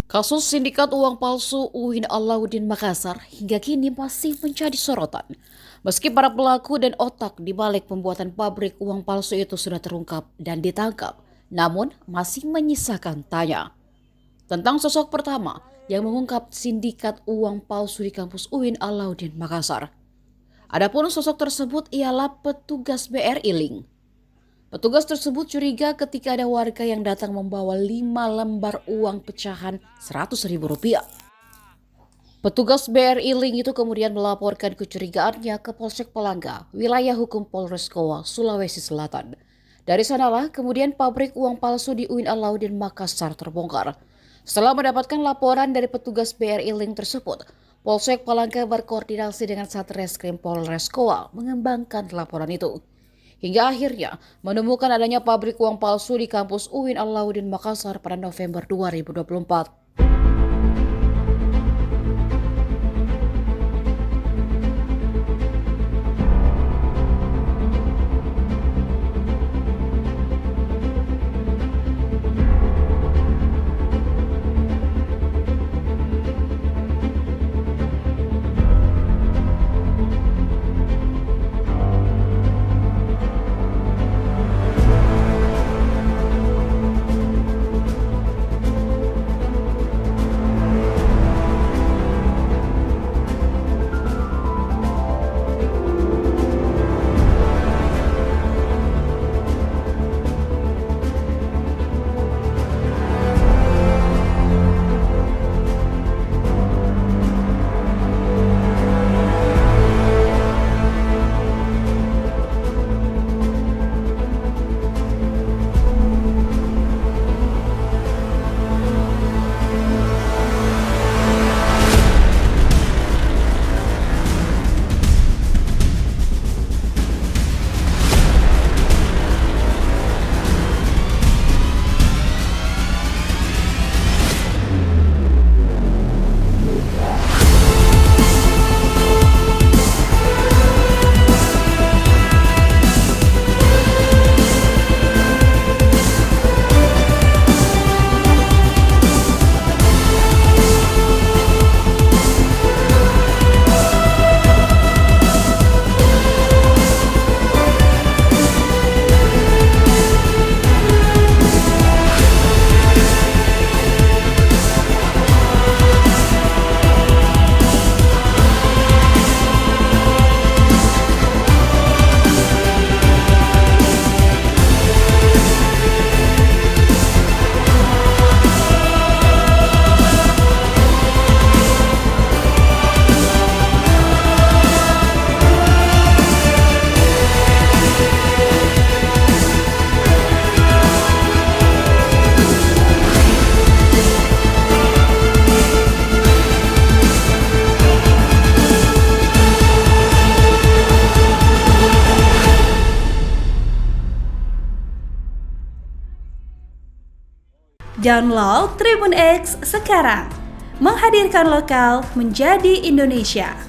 Kasus Sindikat Uang Palsu UIN Alauddin Makassar hingga kini masih menjadi sorotan. Meski para pelaku dan otak dibalik pembuatan pabrik uang palsu itu sudah terungkap dan ditangkap, namun masih menyisakan tanya. Tentang sosok pertama yang mengungkap sindikat uang palsu di kampus UIN Alauddin Makassar. Adapun sosok tersebut ialah petugas BRI Link. Petugas tersebut curiga ketika ada warga yang datang membawa 5 lembar uang pecahan Rp100.000. Petugas BRI Link itu kemudian melaporkan kecurigaannya ke Polsek Palangga, wilayah hukum Polres Goa, Sulawesi Selatan. Dari sanalah kemudian pabrik uang palsu di UIN Alauddin Makassar terbongkar. Setelah mendapatkan laporan dari petugas BRI Link tersebut, Polsek Palangga berkoordinasi dengan Satreskrim Polres Goa mengembangkan laporan itu. Hingga akhirnya menemukan adanya pabrik uang palsu di kampus UIN Alauddin Makassar pada November 2024. Download Tribun X sekarang, menghadirkan lokal menjadi Indonesia.